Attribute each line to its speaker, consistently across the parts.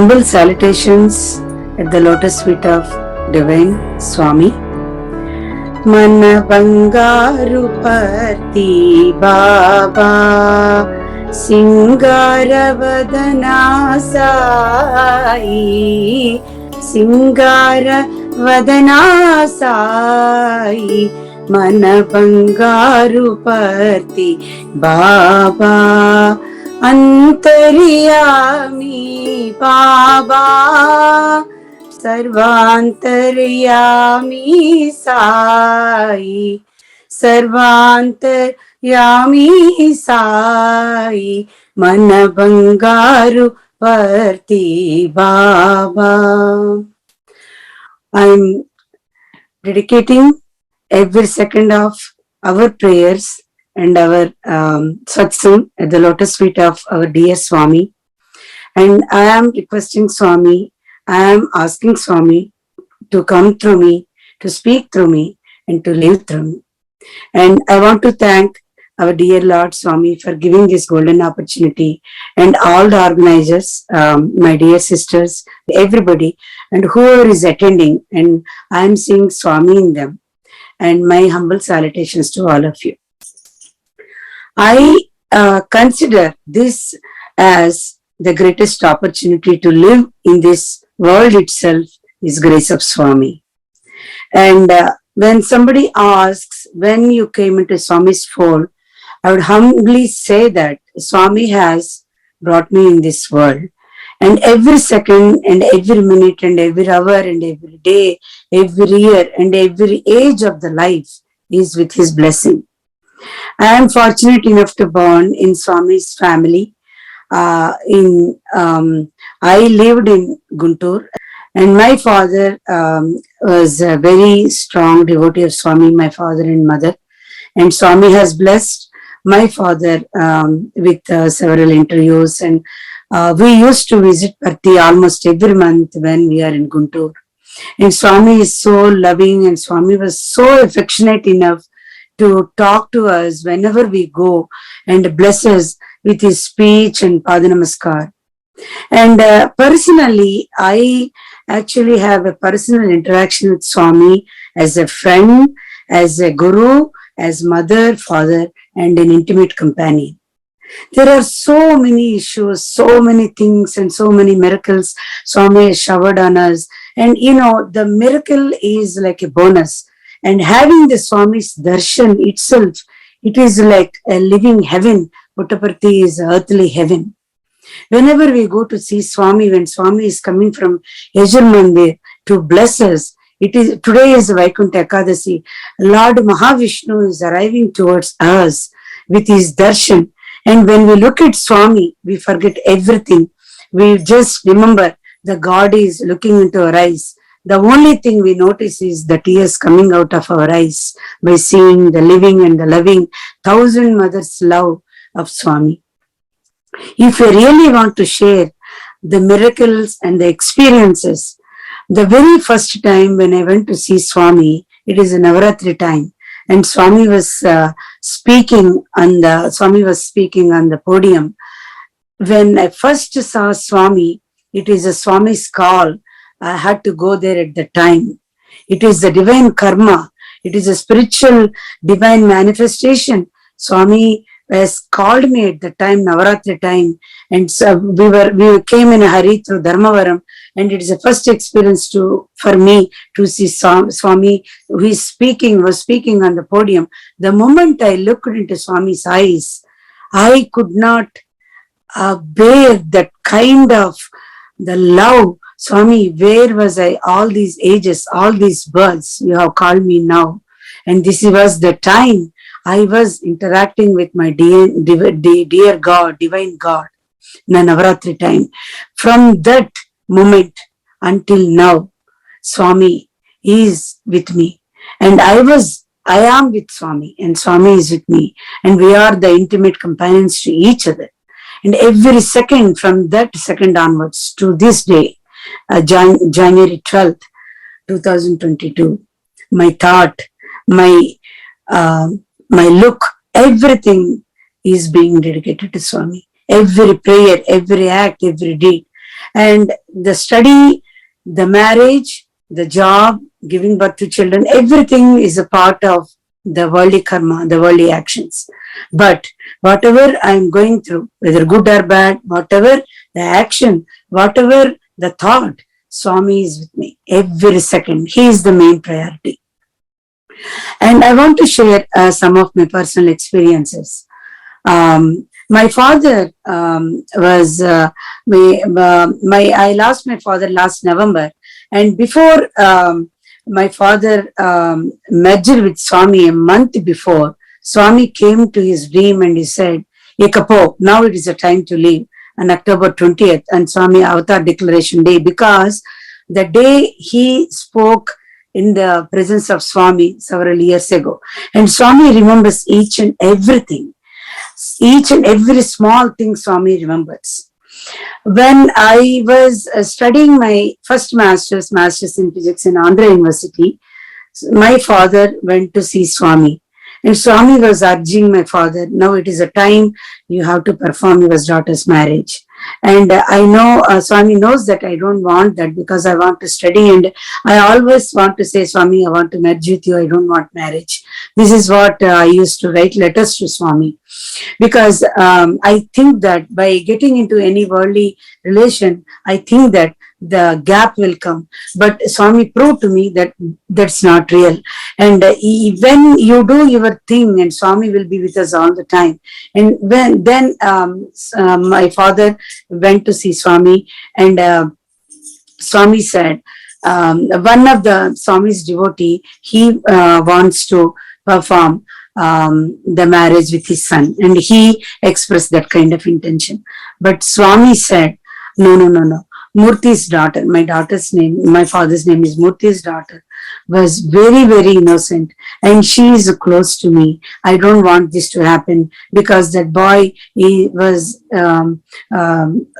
Speaker 1: Humble salutations at the lotus feet of Divine Swami. Mana Bangaru Pati Baba Singaravadana Sai Singaravadana Sai Mana Bangaru Pati Baba Antaryami Baba Sarvantaryami Sai Sarvantaryami Sai Mana Bangaru Parti Baba. I'm dedicating every second of our prayers and our satsang at the lotus feet of our dear Swami. And I am requesting Swami, I am asking Swami to come through me, to speak through me, and to live through me. And I want to thank our dear Lord Swami for giving this golden opportunity, and all the organizers, my dear sisters, everybody, and whoever is attending, and I am seeing Swami in them. And my humble salutations to all of you. I consider this as the greatest opportunity to live in this world itself is grace of Swami. And when somebody asks when you came into Swami's fold, I would humbly say that Swami has brought me in this world. And every second and every minute and every hour and every day, every year and every age of the life is with his blessing. I am fortunate enough to born in Swami's family. I lived in Guntur, and my father was a very strong devotee of Swami, my father and mother. And Swami has blessed my father with several interviews, and we used to visit Parthi almost every month when we are in Guntur. And Swami is so loving, and Swami was so affectionate enough to talk to us whenever we go and bless us with his speech and Padanamaskar. And personally, I actually have a personal interaction with Swami as a friend, as a guru, as mother, father, and an intimate companion. There are so many issues, so many things, and so many miracles Swami has showered on us. And the miracle is like a bonus. And having the Swami's darshan itself, it is like a living heaven. Puttaparthi is earthly heaven. Whenever we go to see Swami, when Swami is coming from Yajur to bless us, today is Vaikuntha Ekadasi. Lord Mahavishnu is arriving towards us with his darshan. And when we look at Swami, we forget everything. We just remember the God is looking into our eyes. The only thing we notice is the tears coming out of our eyes by seeing the living and the loving thousand mothers' love of Swami. If we really want to share the miracles and the experiences, the very first time when I went to see Swami, it is a Navaratri time, and Swami was speaking on the podium. When I first saw Swami, it is a Swami's call. I had to go there at the time. It is the divine karma. It is a spiritual divine manifestation. Swami has called me at the time, Navaratri time, and so we came in a hurry through Dharmavaram, and it is a first experience for me to see Swami who was speaking on the podium. The moment I looked into Swami's eyes, I could not bear that kind of the love. Swami, where was I all these ages, all these births? You have called me now. And this was the time I was interacting with my dear God, divine God, in the Navaratri time. From that moment until now, Swami is with me. And I am with Swami, and Swami is with me. And we are the intimate companions to each other. And every second, from that second onwards to this day, January 12th, 2022, my thought, my look, everything is being dedicated to Swami. Every prayer, every act, every deed. And the study, the marriage, the job, giving birth to children, everything is a part of the worldly karma, the worldly actions. But whatever I'm going through, whether good or bad, whatever the action, whatever the thought, Swami is with me every second. He is the main priority. And I want to share some of my personal experiences. My father was I lost my father last November, and before my father merged with Swami a month before, Swami came to his dream and he said, "Ekapo, now it is the time to leave." On October 20th, and Swami Avatar Declaration Day, because the day he spoke in the presence of Swami several years ago, and Swami remembers each and everything. Each and every small thing Swami remembers. When I was studying my first master's in physics in Andhra University, my father went to see Swami. And Swami was urging my father, now it is a time you have to perform your daughter's marriage. And I know Swami knows that I don't want that because I want to study. And I always want to say, Swami, I want to merge with you. I don't want marriage. This is what I used to write letters to Swami. Because I think that by getting into any worldly relation, I think that the gap will come. But Swami proved to me that that's not real. And when you do your thing, and Swami will be with us all the time. And then my father went to see Swami, and Swami said, one of the Swami's devotee, he wants to perform the marriage with his son, and he expressed that kind of intention. But Swami said, no, no, no, no. Murthy's daughter, my daughter's name, my father's name is Murthy's daughter, was very, very innocent, and she is close to me. I don't want this to happen because that boy, he was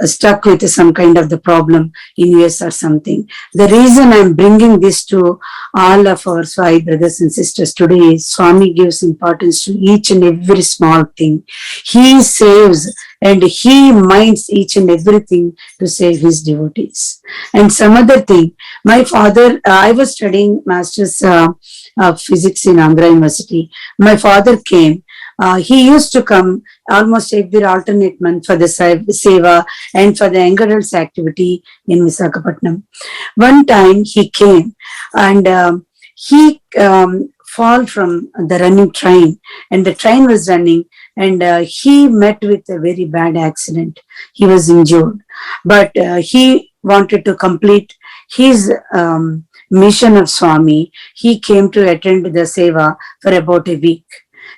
Speaker 1: stuck with some kind of the problem in US or something. The reason I'm bringing this to all of our Swai brothers and sisters today is Swami gives importance to each and every small thing. He saves and he minds each and everything to save his devotees. And some other thing, my father, I was studying master's of physics in Andhra University. My father came. He used to come almost every alternate month for the seva and for the young adults activity in Visakhapatnam. One time he came and he fall from the running train, and the train was running, and he met with a very bad accident. He was injured, but he wanted to complete his mission of Swami. He came to attend the seva for about a week,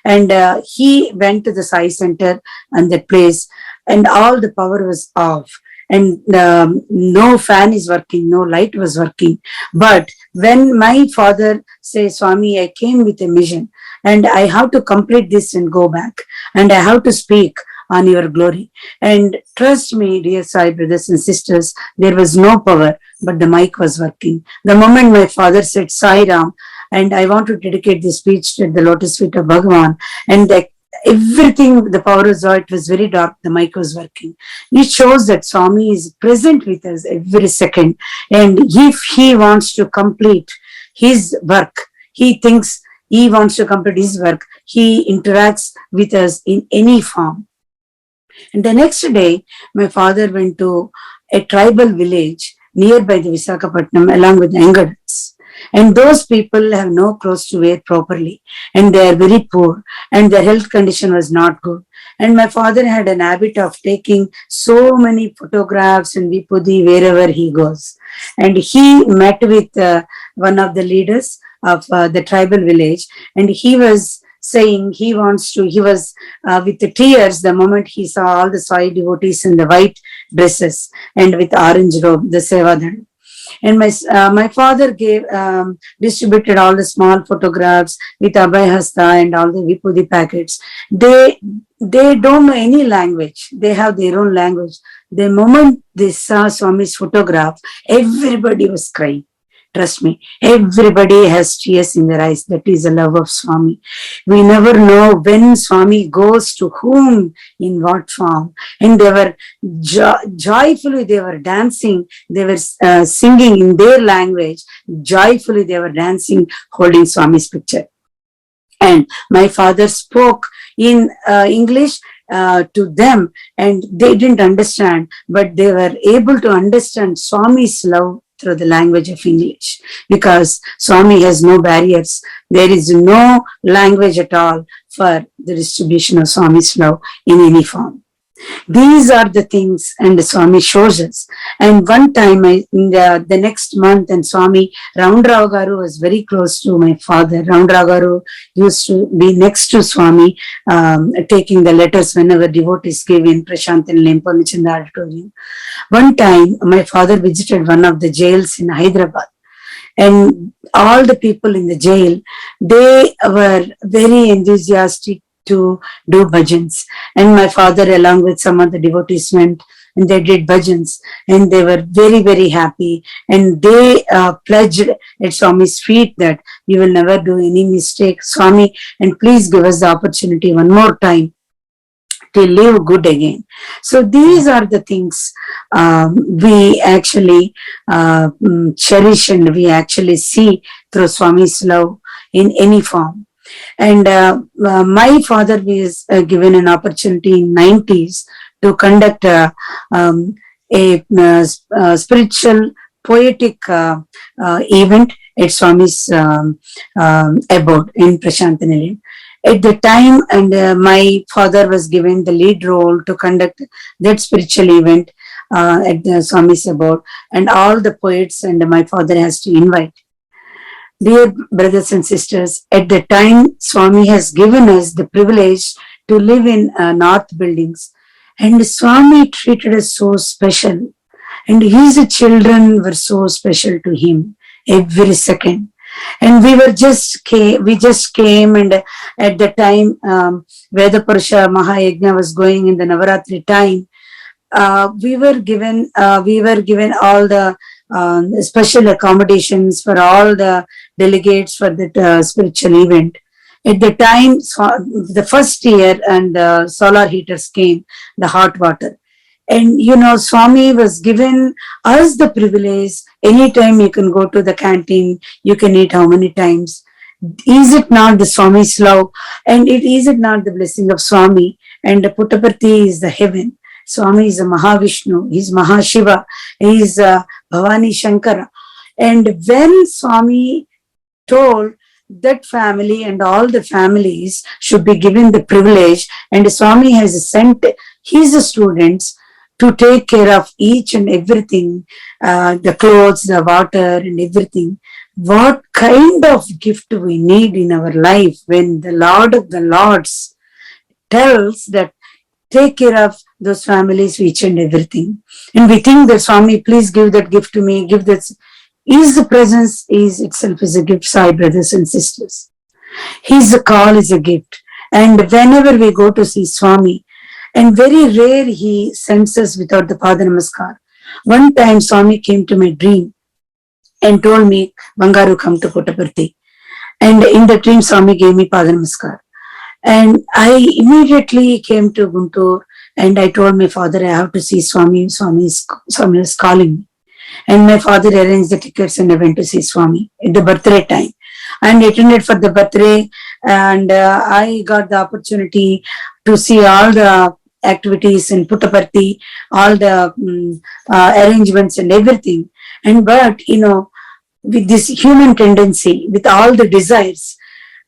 Speaker 1: and he went to the Sai center and that place, and all the power was off, and no fan is working, no light was working. But when my father says, Swami, I came with a mission and I have to complete this and go back, and I have to speak on your glory. And trust me, dear Sai brothers and sisters, there was no power, but the mic was working. The moment my father said Sai Ram, and I want to dedicate this speech to the lotus feet of Bhagavan, and everything, the power was out, it was very dark, the mic was working. It shows that Swami is present with us every second. And if he wants to complete his work, he thinks he wants to complete his work, he interacts with us in any form. And the next day, my father went to a tribal village nearby the Visakhapatnam along with the Angars. And those people have no clothes to wear properly, and they are very poor, and their health condition was not good. And my father had an habit of taking so many photographs and vipudi wherever he goes. And he met with one of the leaders of the tribal village, and he was saying he was with the tears the moment he saw all the Sai devotees in the white dresses and with orange robe, the Sevadhan. And my father distributed all the small photographs with Abhay Hasta and all the Vipudi packets. They don't know any language. They have their own language. The moment they saw Swami's photograph, everybody was crying. Trust me, everybody has tears in their eyes. That is the love of Swami. We never know when Swami goes to whom, in what form. And they were joyfully, they were dancing, they were singing in their language. Joyfully, they were dancing, holding Swami's picture. And my father spoke in English to them, and they didn't understand, but they were able to understand Swami's love through the language of English, because Swami has no barriers. There is no language at all for the distribution of Swami's love in any form. These are the things, and the Swami shows us. And one time, in the next month, and Swami Roundrao Garu was very close to my father. Roundrao Garu used to be next to Swami, taking the letters whenever devotees gave in Prashant and Lemponich in the auditorium. One time, my father visited one of the jails in Hyderabad. And all the people in the jail, they were very enthusiastic to do bhajans. And my father, along with some of the devotees, went and they did bhajans. And they were very, very happy. And they pledged at Swami's feet that we will never do any mistake, Swami, and please give us the opportunity one more time to live good again. So these are the things we actually cherish, and we actually see through Swami's love in any form. And my father was given an opportunity in 90s to conduct a spiritual poetic event at Swami's abode in Prashantanilayam. At the time, and my father was given the lead role to conduct that spiritual event at the Swami's abode, and all the poets and my father has to invite. Dear brothers and sisters, at the time, Swami has given us the privilege to live in north buildings, and Swami treated us so special, and his children were so special to him every second. And we just came, and at the time, Veda Purusha Mahayajna was going in the Navaratri time. We were given all the special accommodations for all the delegates for that spiritual event. At the time, the first year, and the solar heaters came, the hot water. And Swami was given us the privilege. Anytime you can go to the canteen, you can eat how many times. Is it not the Swami's love? And is it not the blessing of Swami? And the Puttaparthi is the heaven. Swami is a Mahavishnu, he is Mahashiva, he is Bhavani Shankara. And when Swami told that family and all the families should be given the privilege, and Swami has sent his students to take care of each and everything, the clothes, the water and everything. What kind of gift we need in our life when the Lord of the Lords tells that take care of those families, each and everything. And we think that Swami, please give that gift to me, give that. His presence is itself is a gift, Sai brothers and sisters. His call is a gift. And whenever we go to see Swami, and very rare he sends us without the Pada Namaskar. One time Swami came to my dream and told me, Bangaru, come to Puttaparthi. And in the dream, Swami gave me Pada Namaskar. And I immediately came to Guntur, and I told my father, I have to see Swami. Swami was calling me. And my father arranged the tickets, and I went to see Swami at the birthday time. And attended for the birthday, and I got the opportunity to see all the activities in Puttaparthi, all the arrangements and everything. And but with this human tendency, with all the desires,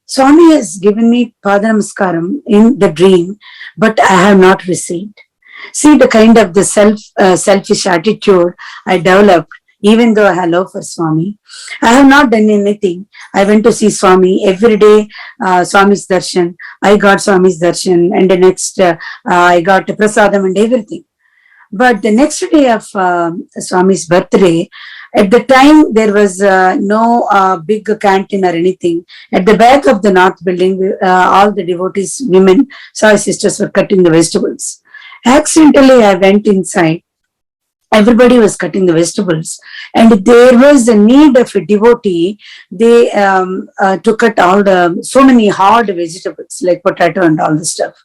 Speaker 1: Swami has given me Pada Namaskaram in the dream, but I have not received. See the kind of the selfish attitude I developed, even though I have love for Swami. I have not done anything. I went to see Swami every day, Swami's darshan. I got Swami's darshan, and the next I got prasadam and everything. But the next day of Swami's birthday, at the time there was no big canteen or anything. At the back of the north building, all the devotees, women, Sai sisters were cutting the vegetables. Accidentally, I went inside, everybody was cutting the vegetables, and there was a need of a devotee. They to cut all the so many hard vegetables like potato and all the stuff.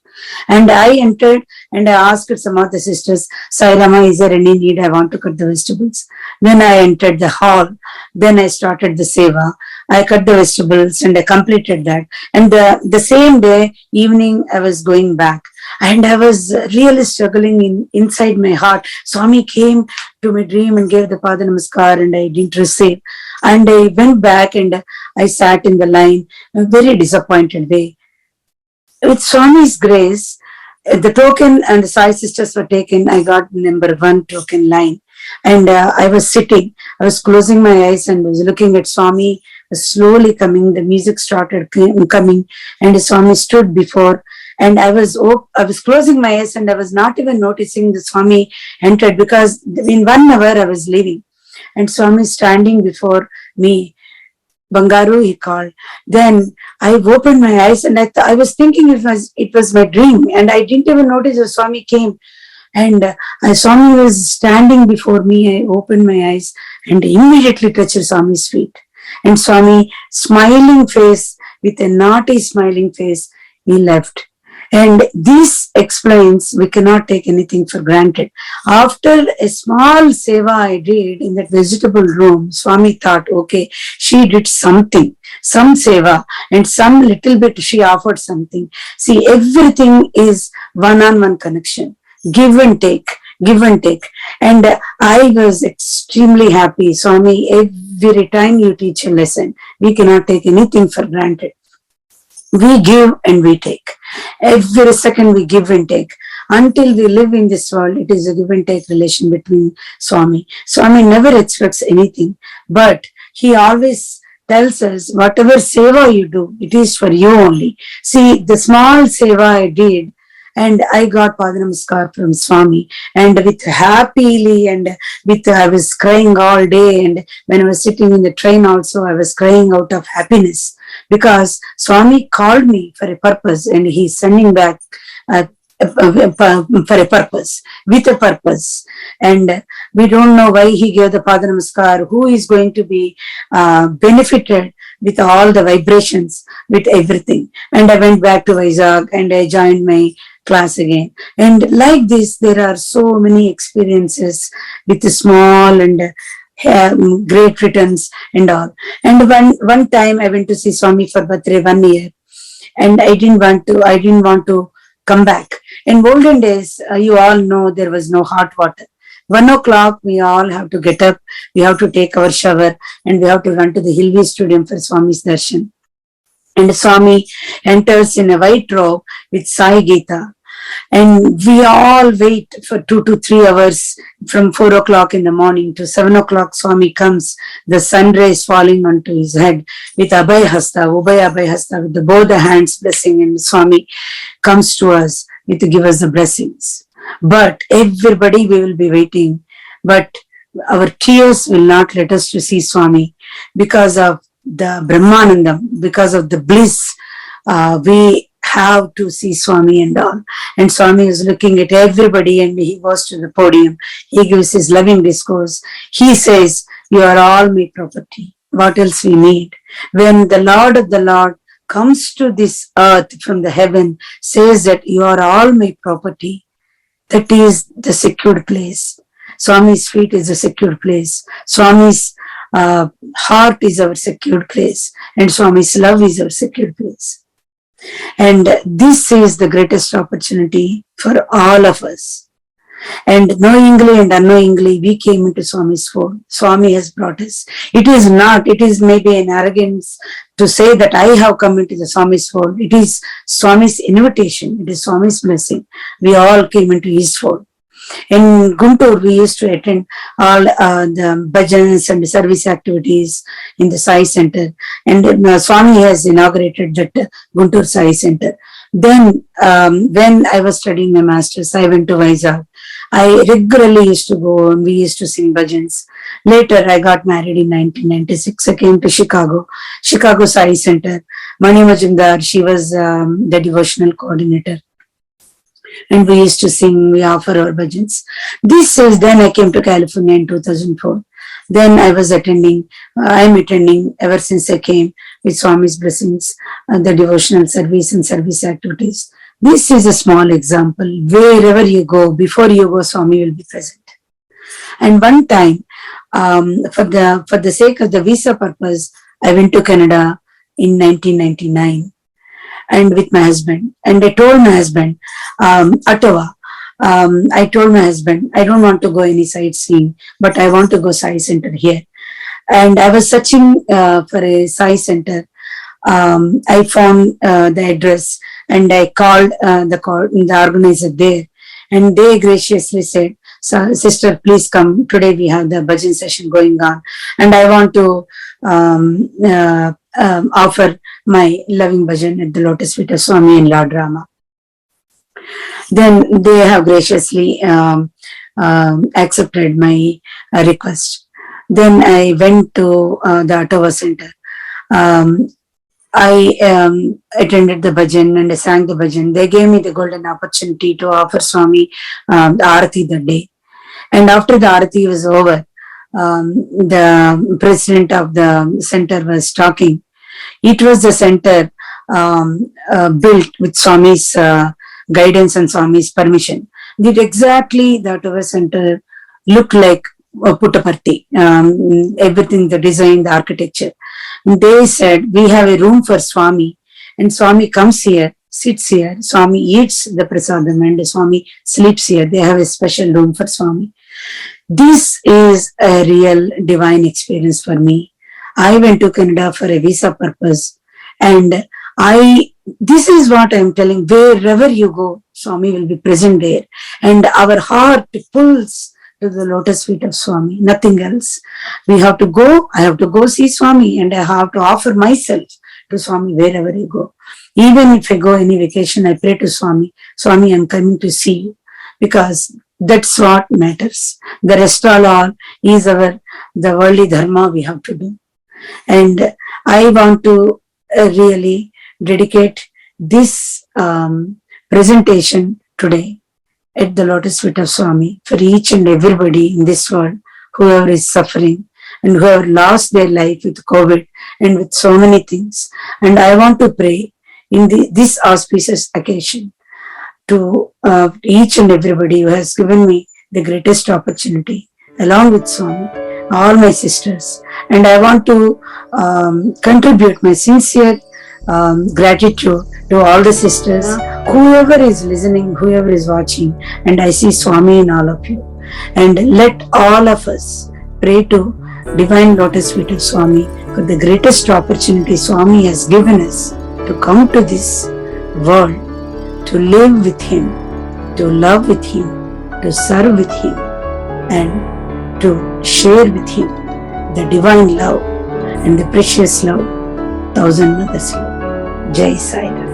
Speaker 1: And I entered and I asked some of the sisters, Sai Rama, is there any need? I want to cut the vegetables. Then I entered the hall. Then I started the seva. I cut the vegetables and I completed that. And the same day, evening, I was going back. And I was really struggling inside my heart. Swami came to my dream and gave the Pada Namaskar, and I didn't receive. And I went back and I sat in the line, a very disappointed way. With Swami's grace, the token and the Sai sisters were taken. I got number 1 token line. And I was sitting, I was closing my eyes and was looking at Swami slowly coming. The music started coming, and Swami stood before. And I was closing my eyes and I was not even noticing the Swami entered, because in 1 hour I was leaving. And Swami standing before me. Bangaru, he called. Then I opened my eyes and I was thinking it was my dream, and I didn't even notice the Swami came. And Swami was standing before me. I opened my eyes and immediately touched Swami's feet. And Swami, smiling face, with a naughty smiling face, he left. And this explains we cannot take anything for granted. After a small seva I did in that vegetable room, Swami thought, okay, she did something, some seva, and some little bit she offered something. See, everything is one-on-one connection. Give and take, give and take. And I was extremely happy. Swami, every time you teach a lesson, we cannot take anything for granted. We give and we take. Every second we give and take. Until we live in this world, it is a give and take relation between Swami. Swami never expects anything, but he always tells us, whatever seva you do, it is for you only. See, the small seva I did, and I got Pada Namaskar from Swami, and with happily, and with I was crying all day, and when I was sitting in the train also, I was crying out of happiness, because Swami called me for a purpose, and he's sending back for a purpose, with a purpose. And we don't know why he gave the Pada Namaskar, who is going to be benefited with all the vibrations, with everything. And I went back to Vizag and I joined my class again. And like this, there are so many experiences with the small and great returns and all. And one time I went to see Swami for birthday 1 year, and I didn't want to come back. In olden days, you all know there was no hot water. 1 o'clock, we all have to get up, we have to take our shower, and we have to run to the Hilvi Stadium for Swami's darshan. And Swami enters in a white robe with Sai Gita. And we all wait for 2 to 3 hours, from 4 o'clock in the morning to 7 o'clock. Swami comes, the sun rays falling onto his head with Abhay Hasta, Ubhay Abhay Hasta, with both the hands blessing, and Swami comes to us to give us the blessings. But everybody, we will be waiting. But our tears will not let us to see Swami, because of the Brahmanandam, because of the bliss. We have to see Swami and all. And Swami is looking at everybody, and he goes to the podium. He gives his loving discourse. He says, you are all my property. What else we need? When the Lord of the Lord comes to this earth from the heaven, says that you are all my property, that is the secured place. Swami's feet is a secured place. Swami's heart is our secured place. And Swami's love is our secured place. And this is the greatest opportunity for all of us. And knowingly and unknowingly, we came into Swami's fold. Swami has brought us. It is maybe an arrogance to say that I have come into the Swami's fold. It is Swami's invitation. It is Swami's blessing. We all came into his fold. In Guntur, we used to attend all the bhajans and service activities in the Sai Center. And Swami has inaugurated that Guntur Sai Center. Then, when I was studying my master's, I went to Vizag. I regularly used to go, and we used to sing bhajans. Later, I got married in 1996. I came to Chicago Sai Center. Mani Majumdar, she was the devotional coordinator. and we used to sing, we offer our bhajans. This is, then I came to California in 2004. Then I was attending, I am attending ever since I came with Swami's blessings, the devotional service and service activities. This is a small example. Wherever you go, before you go, Swami will be present. And one time, for the sake of the visa purpose, I went to Canada in 1999 and with my husband. And I told my husband, Ottawa, I told my husband, I don't want to go any sightseeing, but I want to go Sai Center here. And I was searching for a Sai Center. I found the address and I called the organizer there. And they graciously said, so, sister, please come. Today we have the bhajan session going on. And I want to offer my loving bhajan at the Lotus Feet of Swami and Lord Rama. Then they have graciously accepted my request. Then I went to the Ottawa Center. I attended the bhajan and I sang the bhajan. They gave me the golden opportunity to offer Swami the Aarati that day. And after the Aarati was over, the president of the center was talking. It was the center built with Swami's guidance and Swami's permission. Did exactly the Ottawa Center look like Puttaparthi, everything, the design, the architecture. They said, we have a room for Swami, and Swami comes here, sits here, Swami eats the prasadam, and Swami sleeps here. They have a special room for Swami. This is a real divine experience for me. I went to Canada for a visa purpose, and this is what I'm telling, wherever you go, Swami will be present there, and our heart pulls to the lotus feet of Swami, nothing else. We have to go, I have to go see Swami, and I have to offer myself to Swami wherever I go. Even if I go any vacation, I pray to Swami, Swami, I'm coming to see you, because that's what matters. The rest all is the worldly dharma we have to do. And I want to really dedicate this presentation today at the Lotus Feet of Swami for each and everybody in this world, whoever is suffering and whoever lost their life with COVID and with so many things. And I want to pray in this auspicious occasion to each and everybody who has given me the greatest opportunity, along with Swami, all my sisters. And I want to contribute my sincere gratitude to all the sisters, whoever is listening, whoever is watching, and I see Swami in all of you. And let all of us pray to Divine Lotus Feet of Swami for the greatest opportunity Swami has given us to come to this world, to live with Him, to love with Him, to serve with Him, and to share with Him the divine love and the precious love, Thousand Mothers love. Jai Sai Ram.